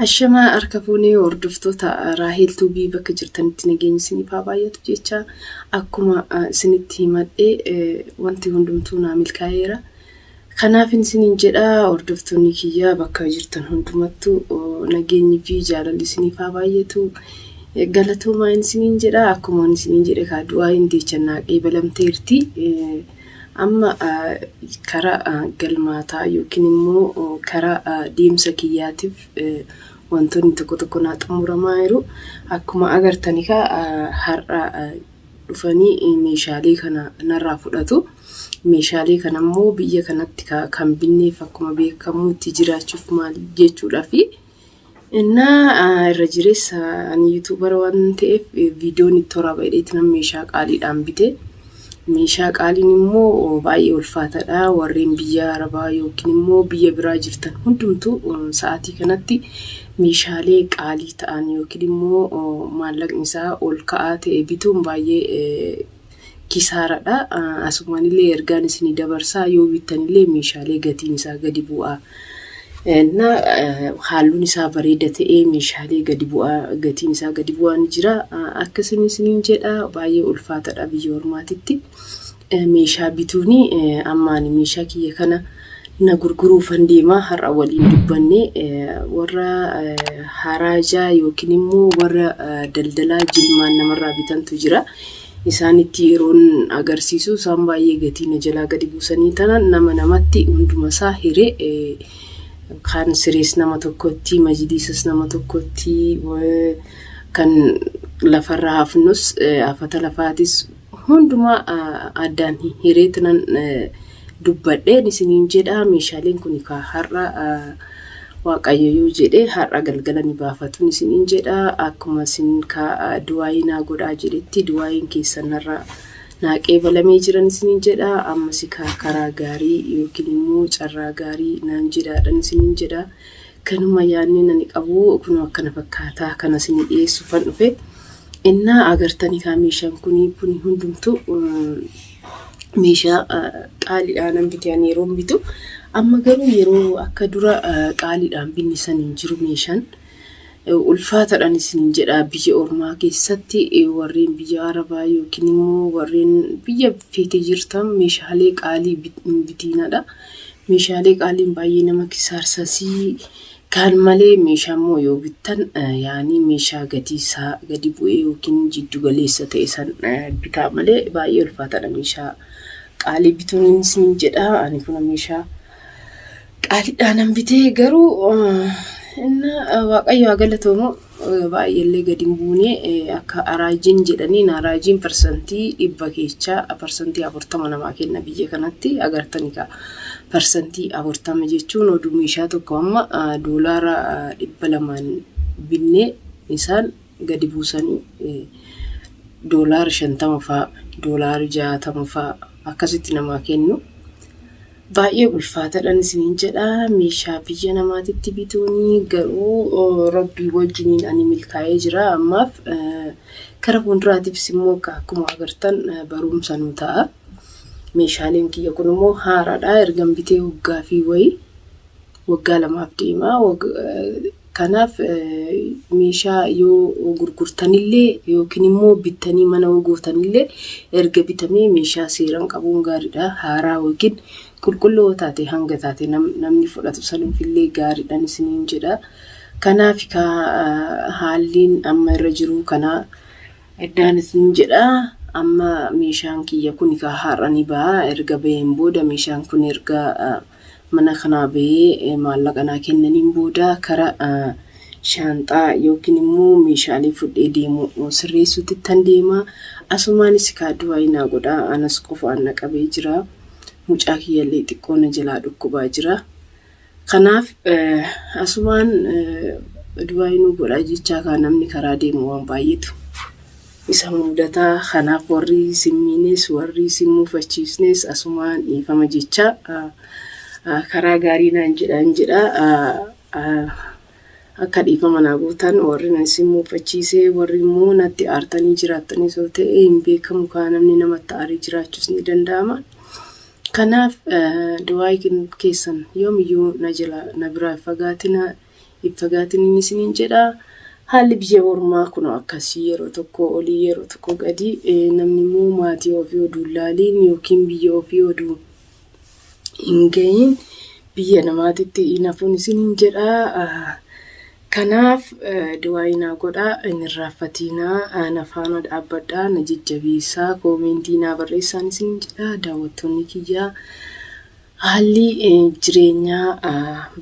Ashamaa harka fuunee hordoftoota Raahel Tuubii bakka jirtanitti nageenya isiniif haa baay'atu jecha akkuma isinitti himadhee wanti hundumtuu naa milkaa'eera. Kanaaf isiniin jedha hordoftoonni kiyyaa bakka jirtan hundumattuu nageenyi fi jaalalli isiniif haa baay'atu. Galatoomaa isiniin jedha akkuma isiniin jedhe kaaddu'aa hin deechannaa qeebalamteerti. Amma karaa galmaataa yookiin immoo karaa deemsa kiyyaatiif wantoonni tokko naa xumuramaa jiru. Akkuma agartanii har'a dhufanii meeshaalee kana narraa fudhatu. Meeshaalee kana immoo biyya kanatti kan binneef akkuma beekamutti jiraachuuf maal jechuudhaafi. Irra jireessa ani yuutuubara waan ta'eef viidiyoon itti waraaba'eetti nama meeshaa qaaliidhaan bite. Meeshaa qaaliin immoo baay'ee ulfaataadha. Warreen biyya Arabaa yookiin immoo biyya biraa jirtan hundumtuu sa'aatii kanatti meeshaalee qaalii ta'an yookiin immoo maallaqni isaa ol ka'aa ta'e bituun baay'ee kisaaradha. Asumaanillee ergaan isinii dabarsaa yoo bittanillee meeshaalee gatiin isaa gadi bu'aa. Halluun isaa bareeda ta'ee meeshaalee gadi bu'aa gatiin isaa gadi bu'aa ni jira. Akkasuma isiniin jedha baay'ee ulfaataadha biyya ormaatitti. Meeshaa bituuni ammaan meeshaa kiyya kana na gurguruufan deemaa har'a waliin dubbanne warra haraajaa yookiin immoo warra daldalaa jilmaan namarraa bitantu jira. Isaanitti yeroon agarsiisu isaan baay'ee gatiin jalaa gadi buusanii tanan namatti hunduma isaa hiree kan sirees nama tokkotti majlisas nama tokkotti kan lafarraa hafnus afata lafaatis hunduma addaan hireetnan dubbadheen isiniin jedha. Meeshaaleen kun har'a waaqayyo yoo jedhe har'a galgala ni baafatuun isiniin jedha. Akkuma isin du'aayi naa godhaa jedhetti du'aayiin keessan narraa naa qeebalamee jiran isiniin jedha. Ammas karaa gaarii yookiin immoo carraa gaarii naan jedhaadhaan isiniin jedha. Kanuma yaadni nani qabu kun akkana fakkaataa kana isinii dhiyeessuufan dhufe. Agartanii meeshaan kun hundumtuu meeshaa qaaliidhaan bitanii yeroo bitu. Amma garuu yeroo akka dura qaaliidhaan binnisan hin jiru meeshaan. Ulfaataadhaan isiniin jedha biyya ormaa keessatti warreen biyya Arabaa yookiin immoo warreen biyya feetee jirtan meeshaalee qaalii bitiinadha. Meeshaalee qaaliin baay'ee nama kisaarsasii kan malee meeshaa immoo yoo bittan yaani meeshaa gatiisaa gadi bu'ee yookiin jiddu galeessa ta'e san bitaa malee baay'ee ulfaataadha meeshaa qaalii bituun isiniin jedha. Ani kun meeshaa qaaliidhaan bitee garuu waaqayyo haa galatoomu baay'eellee gadi hin buune akka araajiin jedhaniin araajiin parsantii 100 keessaa parsantii 40 namaa kenna biyya kanatti. Agartanii parsantii 40 jechuun oduu meeshaa tokko amma doolaara 200 binnee isaan gadi buusanii doolaara 50 fa'a doolaara 60 fa'a akkasitti namaa kennu. Baay'ee ulfaataadhaan isiniin jedha meeshaa biyya namaatitti bituuni garuu rabbii wajjiniin ani milkaa'ee jira. Ammaaf karaa fuulduraatiifis immoo akkuma agartan barumsa nu ta'a. Meeshaaleen kiyya kun immoo haaraadha. Ergan bitee waggaa fi waggaa lamaaf deema. Kanaaf meeshaa yoo gurgurtanillee yookiin immoo bittanii mana gootanillee erga bitamee meeshaa seeran qabuun gaariidha. Haaraa yookiin qulqulluu taate hanga taate namni fudhatu sanuufillee gaariidhaan isiniin jedha. Kanaaf haalliin amma irra jiru kana iddaan isiniin jedha. Amma meeshaan kiyya kun har'a ni ba'a. Erga baheen booda meeshaan kun erga mana kanaa bahee maallaqa naa kennaniin booda karaa shaanxaa yookiin immoo meeshaalee fudhee deemu sirreessuutti tan deema. Asumaanis du'aayi naa godhaa anas qofaan na qabee jira. Mucaa kiyyallee xiqqoo na jalaa dhukkubaa jira. Kanaaf asumaan du'aayi nu godhaa jechaa kan namni karaa deemu waan baay'eetu isa mudataa. Kanaaf warri simmiines warri simmuufachiisnes asumaan dhiifama jechaa karaa gaarii naan jedha. Akka dhiifama naa gootan warri na simmuufachiisee warri immoo natti aartanii jiraatanii soo ta'e hin beekamu kaan namni namatti aarii jiraachuus ni danda'ama. Kanaaf du'aayi keessan yoomiyyuu na jala na biraa fagaatina iffagaatiin isiniin jedha. Haalli biyya ormaa kun akkasii yeroo tokko olii yeroo tokko gadi namni immoo maatii ofii oduu ilaaliin yookiin biyya ofii oduu hin gahin biyya namaatitti nafuun isiniin jedha. Kanaaf du'aa naa godhaa hin irraanfatinaa nafaana dhaabbadhaa na jajjabeessaa koomentii naa barreessaa isiniin jedha daawwattoonni kiyyaa. Haalli jireenyaa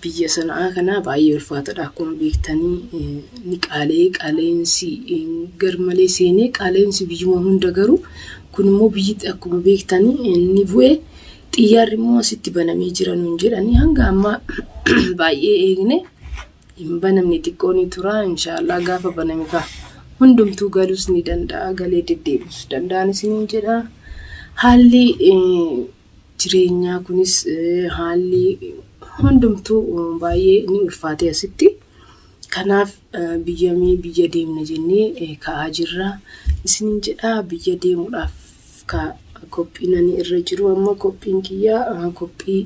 biyya sanaa kana baay'ee ulfaataadha akkuma beektanii ni qaaleensi garmalee seenee qaaleensi biyyuma hunda garuu kun immoo biyyi akkuma beektanii ni bu'ee xiyyaarri immoo asitti banamee jiran jedhanii hanga amma baay'ee eegne hin banamne xiqqoon tura inshallah gaafa baname ka hundumtuu galuus ni danda'a galee deddeebius danda'an isiniin jedha. Haalli jireenyaa kunis haalli hundumtuu baay'ee ni ulfaatee asitti. Kanaaf biyya deemna jennee ka'aa jirra isiniin jedha. Biyya deemuudhaaf qophiin irra jiru amma qophiin kiyyaa qophii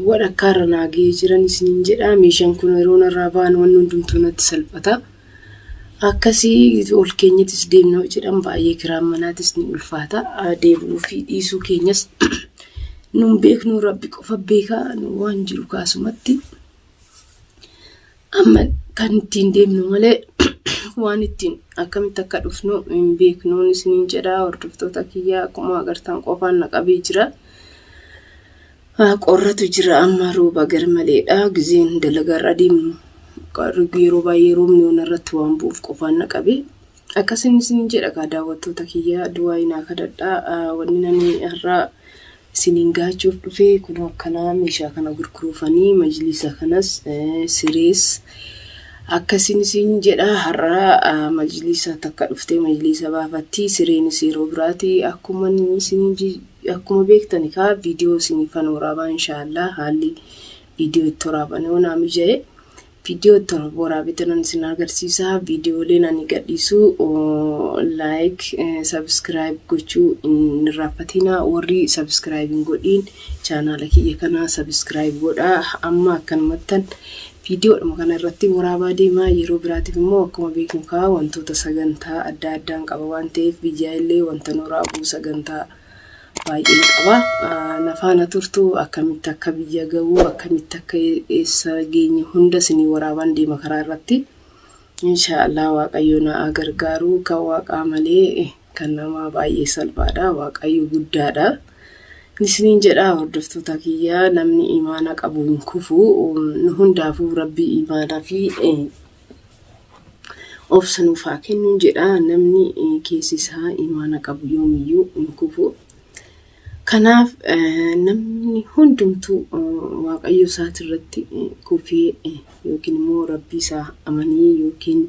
wadhakkaarra naagee jiran isiniin jedha. Meeshaan kun yeroo narraa ba'an waan hundumtuu natti salphata. Akkasii ol keenyattis deemna jedhan baay'ee kiraan manaatis ni ulfaata. Deebuu fi dhiisuu keenyas nun beeknu rabbi qofa beeka nu waan jiru kaasumatti amma kan ittiin deemnu malee waan ittiin akkamitti akka dhufnu hin beeknuun isiniin jedha. Hordoftoota kiyyaa akkuma agartan qofaan naqabee jira. Qorratu jira amma rooba garmaleedha gizeen dalagarra deemnu yeroo baay'ee roobni irratti waan bu'uuf qofaan naqabee akkasiin isiniin jedha daawwattoota kiyyaa du'aa naa kadhadhaa. Wanni nani har'a isiniin gaachuuf dhufee kun akkanaa meeshaa kana gurguruufanii majlisa kanas sirees akkasiin isiniin jedha. Har'a majlisa takka dhuftee majlisa baafatti sireenis yeroo biraati akkuma beektani ka viidiyoo isiniifan waraabaa inshallah haalli viidiyoo itti waraabanii onaa mija'e viidiyoo itti waraabitan isin agarsiisa. Viidiyooleen ani gadhiisu like subscribe gochuu hin irraanfatina. Warri subscribe hin godhin chaanaala kiyya kana subscribe godhaa. Amma akkanumattan viidiyoodhuma kana irratti waraabaa deemaa. Yeroo biraatiif immoo akkuma beeknu ka wantoota sagantaa adda addaan qaba waan ta'eef biyyaa illee wanta nu waraabuu sagantaa baay'ee qaba. Nafaana turtuu akkamitti akka biyya ga'uu akkamitti akka eessa geenye hunda isinii waraabaan deema karaa irratti. Inshallah waaqayyo na gargaaru kan waaqaa malee kan nama baay'ee salphaadha. Waaqayyo guddaadha isiniin jedha. Hordoftoota kiyyaa namni imaana qabu hin kufu. Hundaafuu rabbi imaanaa fi obsa nuuf haa kennu jedha. Namni keessi isaa imaana qabu yoomiyyuu hin kufu. Kanaaf namni hundumtuu waaqayyo isaati irratti kufee yookiin immoo rabbii isaa amanii yookiin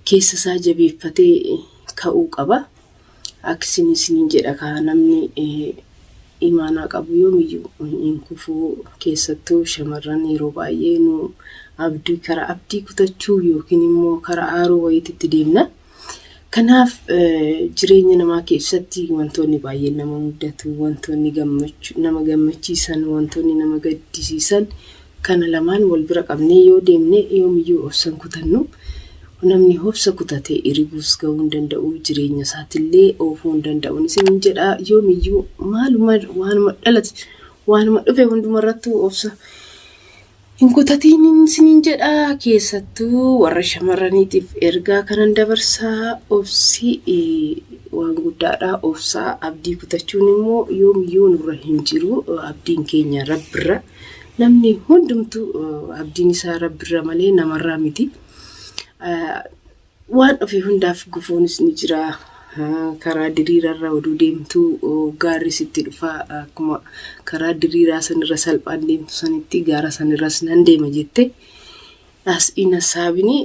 keessa isaa jabeeffatee ka'uu qaba. Akkasiin isiniin jedha ka namni imaana qabu yoomiyyuu hin kufu. Keessattuu shamarran yeroo baay'ee nu karaa abdii kutachuu yookiin immoo karaa aaruu wayiitti deemna. Kanaaf jireenya namaa keessatti wantoonni baay'een nama mudatu, wantoonni nama gammachiisan, wantoonni nama gaddisiisan kana lamaan wal bira qabnee yoo deemne yoomiyyuu obsan kutannu namni obsa kutatee iribuus ga'uu hin danda'u jireenya isaatillee oofuu hin danda'u isiniin jedha. Yoomiyyuu waanuma dhalate waanuma dhufe hundumarrattu obsa hin kutatiin isiniin jedha. Keessattuu warra shamarraniitiif ergaa kanan dabarsaa obsi waan guddaadha. Obsaa abdii kutachuun immoo yoomiyyuu nurra hin jiru. Abdiin keenya rabbirra. Namni hundumtuu abdiin isaa rabbirra malee namarraa miti. Waan ofii hundaaf gufuunis ni jira. Karaa diriirarra oduu deemtu gaarri sitti dhufa akkuma karaa diriiraa sanirra salphaan deemtu sanitti gaara sanirras nan deema jette as ina saabini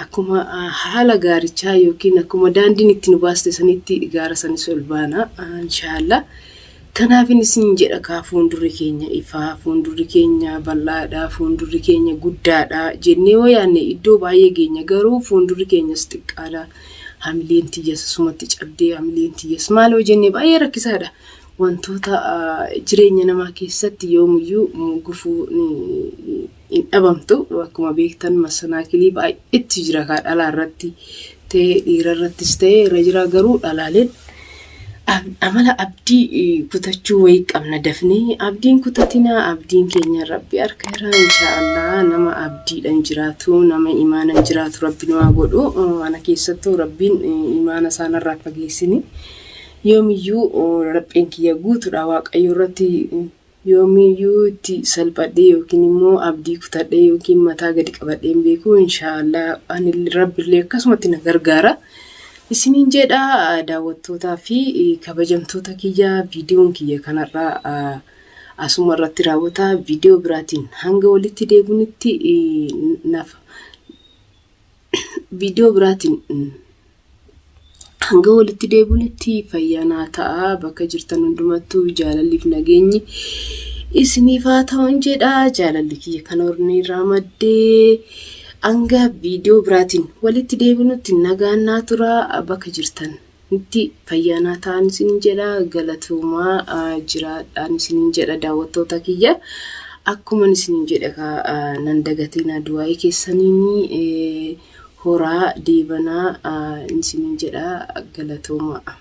akkuma haala gaarichaa yookiin akkuma daandiin itti nu baaste sanitti gaara sanis ol baana inshallah. Kanaaf isin jedha ka fuuldurri keenya ifaa, fuuldurri keenya bal'aadha, fuuldurri keenya guddaadha jennee yoo yaanne iddoo baay'ee geenya garuu fuuldurri keenyas xiqqaadha. Hamileen tiyyas sumatti cabdee hamileen tiyyas maaloo jennee baay'ee rakkisaadha. wantoota jireenya namaa keessatti yoomiyyuu gufuu hin dhabamtu. Akkuma beektan masanaakilii baay'eetti jira dhalaa irratti ta'ee dhiira irrattis ta'ee irra jira. Garuu dhalaaleen amala abdii kutachuu wayii qabna dafnee. Abdiin kutatina, abdiin keenya Rabbi harka irraa inshaallah. Nama abdiidhaan jiraatu, nama imaanaan jiraatu Rabbi nama godhu. Ana keessattuu Rabbiin imaana isaanirraa fageessini. Yoomiyyuu Rabbiin kiyya guutuudha Waaqayyo irratti yoomiyyuu itti salphadhee yookiin immoo abdii kutadhee yookiin mataa gadi qabadhee hin beeku. Inshaallah ani Rabbillee akkasumatti na gargaara. Isiniin jedha daawwattootaa fi kabajamtoota kiyya viidiyoon kiyya kanarraa asuma irratti raawwata. Viidiyoo biraatiin hanga walitti deebinutti nafa. Viidiyoo biraatiin hanga walitti deebinutti fayyaanaa ta'a. Bakka jirtan hundumattuu jaalalliif nageenyi isiniif haa ta'uun jedha. Jaalalli kiyya kan horneerraa maddee. Hanga viidiyoo biraatiin walitti deebinutti nagaan naa tura. Bakka jirtan nutti fayyaanaa ta'an isiniin jedha. Galatoomaa jiraadhaan isiniin jedha daawwattoota kiyya. Akkuma isiniin jedha nan dagatiin du'aa keessaniin horaa deebanaa isiniin jedha. Galatoomaa.